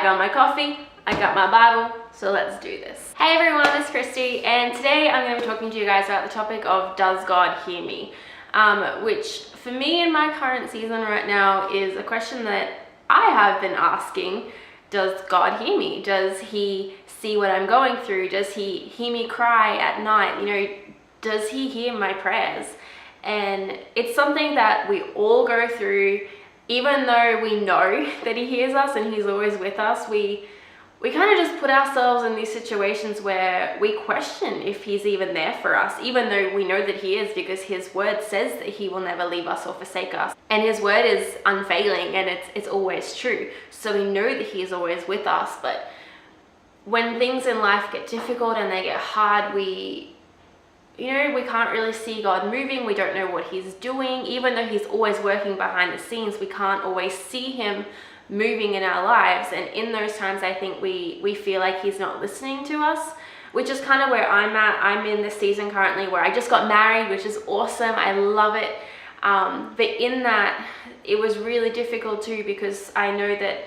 got my coffee, I got my Bible, so let's do this. Hey everyone, it's Kristie, and today I'm going to be talking to you guys about the topic of does God hear me? Which for me in my current season right now is a question that I have been asking. Does God hear me? Does he see what I'm going through? Does he hear me cry at night? Does he hear my prayers? And it's something that we all go through. Even though we know that he hears us and he's always with us, we kind of just put ourselves in these situations where we question if he's even there for us, even though we know that he is, because his word says that he will never leave us or forsake us. And his word is unfailing and it's always true. So we know that he is always with us. But when things in life get difficult and they get hard, we can't really see God moving. We don't know what he's doing. Even though he's always working behind the scenes, we can't always see him moving in our lives. And in those times, I think we feel like he's not listening to us, which is kind of where I'm at. I'm in this season currently where I just got married, which is awesome. I love it. But in that, it was really difficult too, because I know that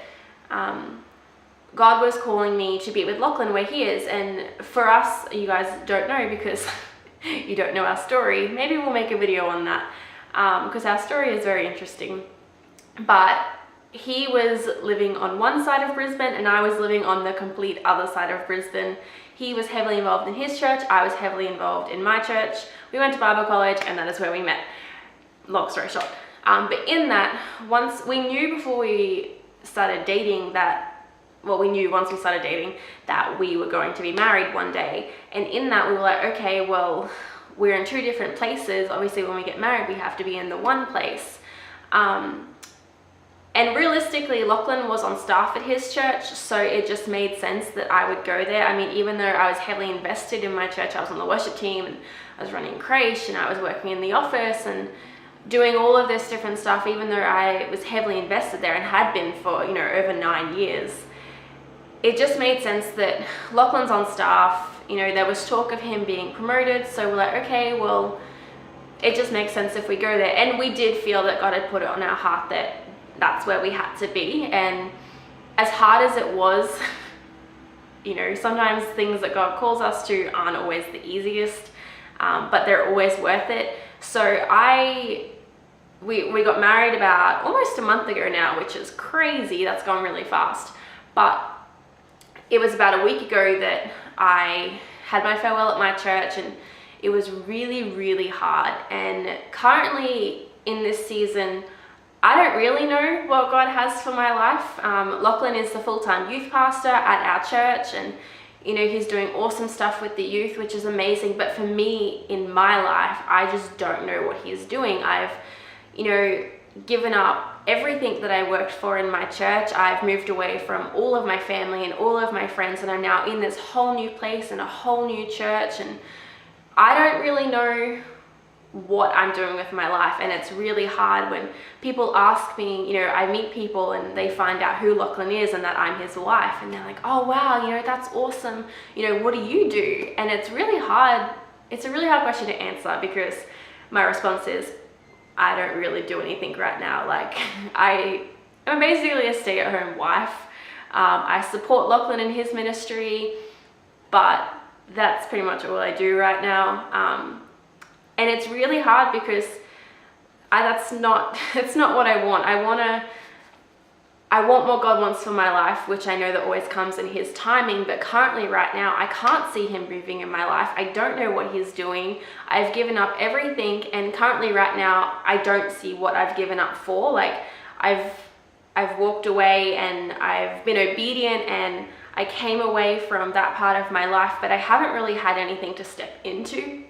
God was calling me to be with Lachlan where he is. And for us, you guys don't know because you don't know our story. Maybe we'll make a video on that because our story is very interesting. But he was living on one side of Brisbane and I was living on the complete other side of Brisbane. He was heavily involved in his church. I was heavily involved in my church. We went to Bible college and that is where we met. Long story short. But in that, once we knew before we started dating that, well, we knew once we started dating that we were going to be married one day. And in that we were like, okay, well, we're in two different places. Obviously when we get married, we have to be in the one place. And realistically, Lachlan was on staff at his church, so it just made sense that I would go there. I mean, even though I was heavily invested in my church, I was on the worship team and I was running creche and I was working in the office and doing all of this different stuff, even though I was heavily invested there and had been for, over 9 years. It just made sense that Lachlan's on staff, there was talk of him being promoted, so we're like, okay, well, it just makes sense if we go there. And we did feel that God had put it on our heart that that's where we had to be. And as hard as it was, sometimes things that God calls us to aren't always the easiest, but they're always worth it. So we got married about almost a month ago now, which is crazy. That's gone really fast. But it was about a week ago that I had my farewell at my church, and it was really, really hard. And currently in this season, I don't really know what God has for my life. Lachlan is the full-time youth pastor at our church, and he's doing awesome stuff with the youth, which is amazing. But for me in my life, I just don't know what he's doing. I've given up everything that I worked for in my church. I've moved away from all of my family and all of my friends, and I'm now in this whole new place and a whole new church, and I don't really know what I'm doing with my life. And it's really hard when people ask me, I meet people and they find out who Lachlan is and that I'm his wife, and they're like, oh wow, that's awesome, what do you do? And it's really hard. It's a really hard question to answer, because my response is, I don't really do anything right now. Like, I am basically a stay-at-home wife. I support Lachlan in his ministry, but that's pretty much all I do right now. And it's really hard because it's not what I want. I want what God wants for my life, which I know that always comes in his timing. But currently right now, I can't see him moving in my life. I don't know what he's doing. I've given up everything. And currently right now, I don't see what I've given up for. Like, I've walked away and I've been obedient and I came away from that part of my life, but I haven't really had anything to step into.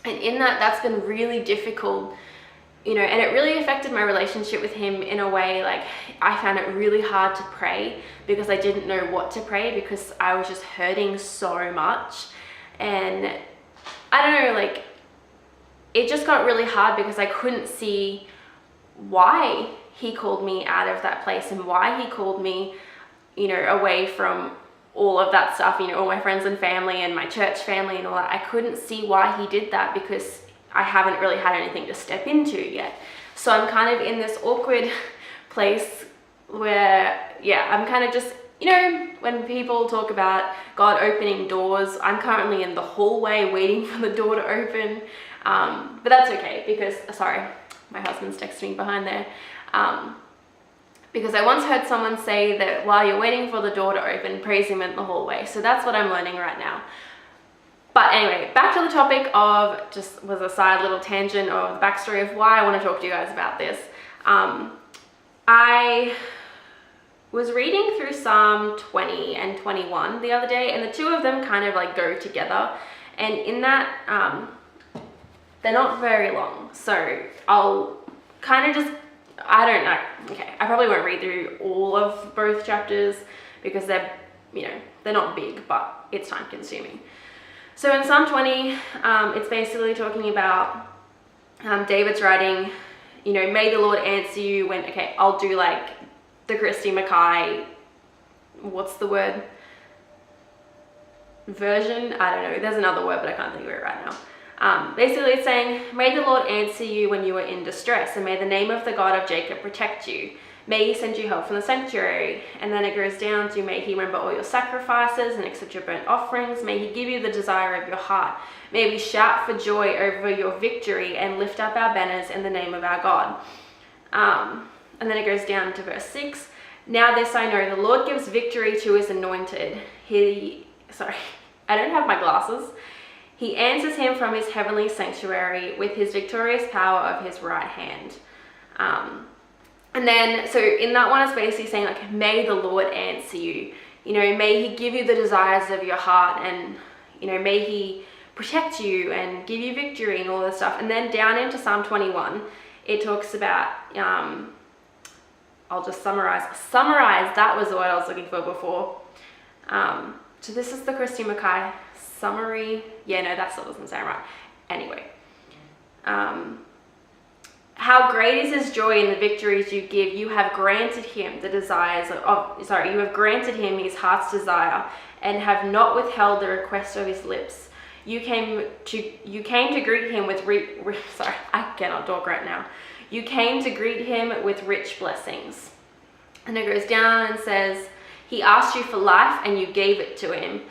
And in that's been really difficult, and it really affected my relationship with him in a way. Like, I found it really hard to pray because I didn't know what to pray, because I was just hurting so much. And I don't know, like, it just got really hard because I couldn't see why he called me out of that place and why he called me, away from all of that stuff, all my friends and family and my church family and all that. I couldn't see why he did that because I haven't really had anything to step into yet. So I'm kind of in this awkward place where, I'm kind of just You know, when people talk about God opening doors, I'm currently in the hallway waiting for the door to open. But that's okay because, sorry, my husband's texting me behind there. Because I once heard someone say that while you're waiting for the door to open, praise him in the hallway. So that's what I'm learning right now. But anyway, back to the topic of, just was a side little tangent of the backstory of why I want to talk to you guys about this. I was reading through Psalm 20 and 21 the other day, and the two of them kind of like go together. And in that, they're not very long. So I'll kind of just, I don't know. Okay, I probably won't read through all of both chapters because they're, you know, they're not big, but it's time consuming. So in Psalm 20, it's basically talking about David's writing, you know, may the Lord answer you when, okay, I'll do like the Kristie Mackay, what's the word? Version? I don't know. There's another word, but I can't think of it right now. Basically it's saying, may the Lord answer you when you are in distress, and may the name of the God of Jacob protect you. May he send you help from the sanctuary. And then it goes down to, may he remember all your sacrifices and accept your burnt offerings. May he give you the desire of your heart. May we shout for joy over your victory and lift up our banners in the name of our God. And then it goes down to verse 6. Now this I know, the Lord gives victory to his anointed. I don't have my glasses. He answers him from his heavenly sanctuary with his victorious power of his right hand. And then, so in that one, it's basically saying like, may the Lord answer you. You know, may he give you the desires of your heart, and, you know, may he protect you and give you victory and all this stuff. And then down into Psalm 21, it talks about, I'll just summarize, that was the word I was looking for before. So this is the Kristie Mackay summary. Yeah, no, that still doesn't sound right. Anyway. How great is his joy in the victories you give. You have granted him the desires you have granted him his heart's desire and have not withheld the request of his lips. You came to greet him with I cannot talk right now. You came to greet him with rich blessings. And it goes down and says, he asked you for life and you gave it to him.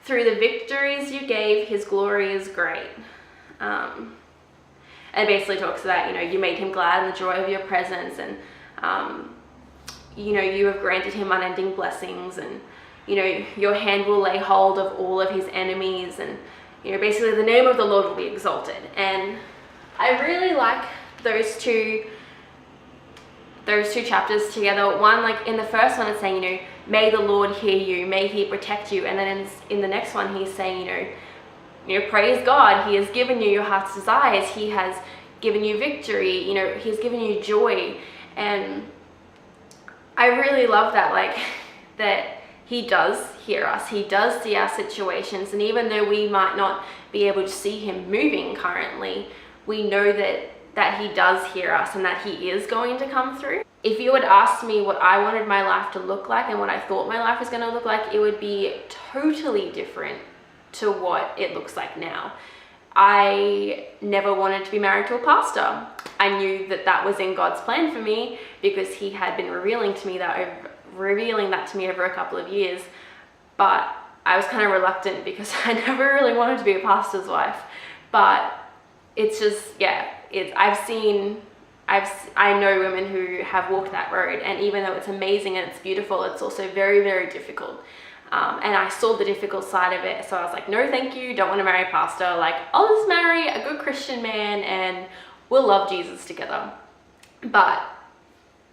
Through the victories you gave, his glory is great. And it basically talks about, you know, you made him glad in the joy of your presence, and, you know, you have granted him unending blessings, and, you know, your hand will lay hold of all of his enemies, and, you know, basically the name of the Lord will be exalted. And I really like those two chapters together. One, like in the first one, it's saying, you know, may the Lord hear you, may he protect you. And then in the next one, he's saying, you know, praise God, he has given you your heart's desires, he has given you victory, you know, he's given you joy. And I really love that, like, that he does hear us, he does see our situations, and even though we might not be able to see him moving currently, we know that he does hear us and that he is going to come through. If you had asked me what I wanted my life to look like and what I thought my life was going to look like, it would be totally different to what it looks like now. I never wanted to be married to a pastor. I knew that that was in God's plan for me because he had been revealing that to me over a couple of years, but I was kind of reluctant because I never really wanted to be a pastor's wife. But it's just, yeah, I know women who have walked that road, and even though it's amazing and it's beautiful, it's also very, very difficult. And I saw the difficult side of it, so I was like, no thank you, don't want to marry a pastor, like I'll just marry a good Christian man and we'll love Jesus together. But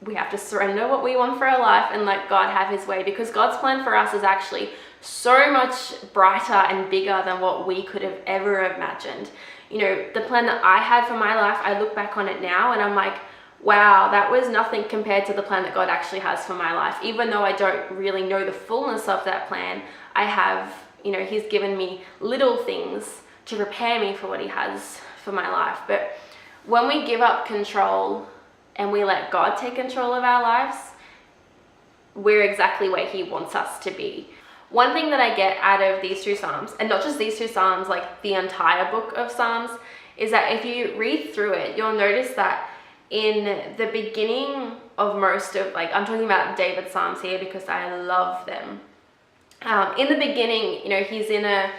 we have to surrender what we want for our life and let God have his way, because God's plan for us is actually so much brighter and bigger than what we could have ever imagined. You know, the plan that I had for my life, I look back on it now and I'm like, wow, that was nothing compared to the plan that God actually has for my life. Even though I don't really know the fullness of that plan, I have, you know, he's given me little things to prepare me for what he has for my life. But when we give up control and we let God take control of our lives, we're exactly where he wants us to be. One thing that I get out of these two Psalms, and not just these two Psalms, like the entire book of Psalms, is that if you read through it, you'll notice that in the beginning of most of, like, I'm talking about David's Psalms here because I love them. In the beginning, you know, he's in a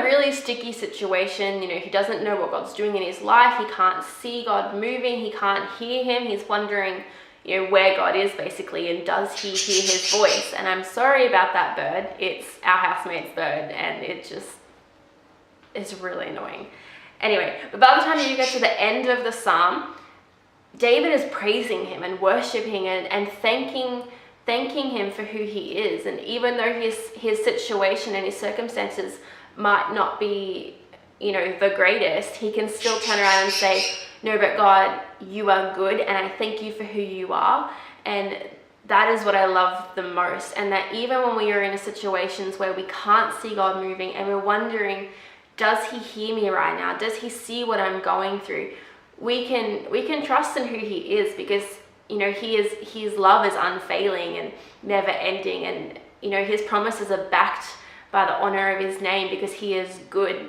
really sticky situation. You know, he doesn't know what God's doing in his life. He can't see God moving. He can't hear him. He's wondering, you know, where God is basically, and does he hear his voice? And I'm sorry about that bird. It's our housemate's bird, and it just is really annoying. Anyway, but by the time you get to the end of the psalm, David is praising him and worshiping and thanking him for who he is. And even though his situation and his circumstances might not be, you know, the greatest, he can still turn around and say, no, but God, you are good, and I thank you for who you are. And that is what I love the most. And that even when we are in situations where we can't see God moving and we're wondering, does he hear me right now? Does he see what I'm going through? We can trust in who he is, because, you know, his love is unfailing and never ending. And, you know, his promises are backed by the honor of his name, because he is good.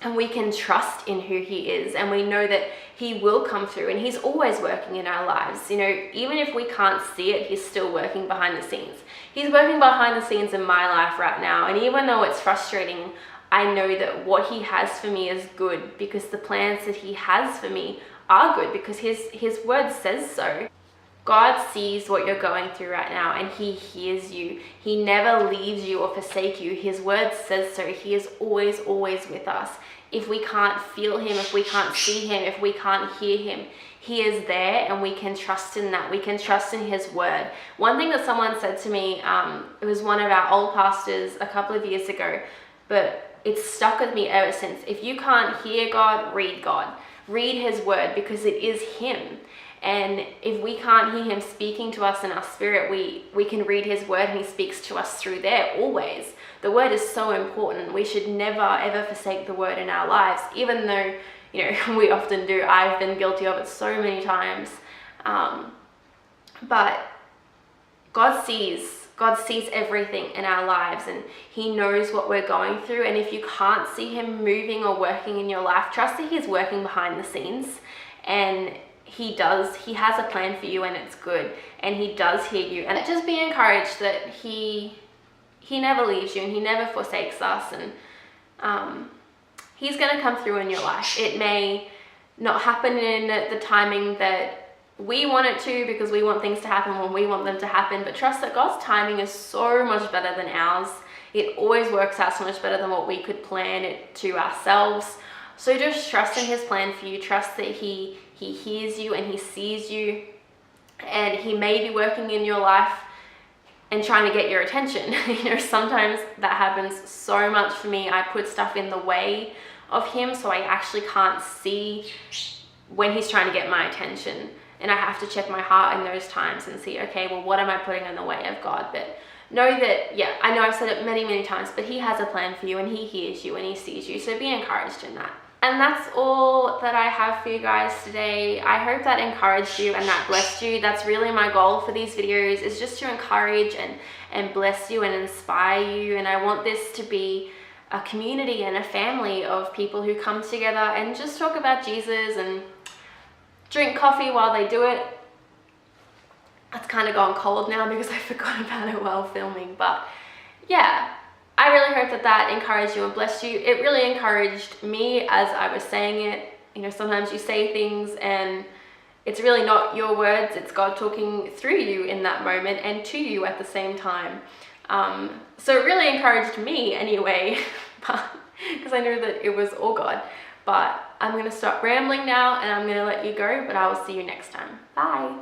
And we can trust in who he is, and we know that he will come through, and he's always working in our lives. You know, even if we can't see it, he's still working behind the scenes. He's working behind the scenes in my life right now. And even though it's frustrating, I know that what he has for me is good, because the plans that he has for me are good, because his word says so. God sees what you're going through right now, and he hears you. He never leaves you or forsakes you. His word says so. He is always, always with us. If we can't feel him, if we can't see him, if we can't hear him, he is there, and we can trust in that. We can trust in his word. One thing that someone said to me, it was one of our old pastors a couple of years ago, but it's stuck with me ever since. If you can't hear God, read God. Read his word, because it is him. And if we can't hear him speaking to us in our spirit, we can read his word, and he speaks to us through there always. The word is so important. We should never, ever forsake the word in our lives, even though, you know, we often do. I've been guilty of it so many times. But God sees everything in our lives, and he knows what we're going through. And if you can't see him moving or working in your life, trust that he's working behind the scenes, and he has a plan for you, and it's good, and he does hear you. And just be encouraged that he never leaves you, and he never forsakes us, and he's going to come through in your life. It may not happen in the timing that we want it to, because we want things to happen when we want them to happen, but trust that God's timing is so much better than ours. It always works out so much better than what we could plan it to ourselves. So just trust in his plan for you. Trust that he hears you, and he sees you, and he may be working in your life and trying to get your attention. You know, sometimes that happens so much for me. I put stuff in the way of him, so I actually can't see when he's trying to get my attention. And I have to check my heart in those times and see, okay, well, what am I putting in the way of God? But know that, yeah, I know I've said it many, many times, but he has a plan for you, and he hears you, and he sees you. So be encouraged in that. And that's all that I have for you guys today. I hope that encouraged you and that blessed you. That's really my goal for these videos, is just to encourage and bless you and inspire you. And I want this to be a community and a family of people who come together and just talk about Jesus and drink coffee while they do it. It's kind of gone cold now because I forgot about it while filming. But yeah, I really hope that encouraged you and blessed you. It really encouraged me as I was saying it. You know, sometimes you say things and it's really not your words, it's God talking through you in that moment and to you at the same time. So it really encouraged me anyway, because I know that it was all God. But I'm going to stop rambling now, and I'm going to let you go, but I will see you next time. Bye.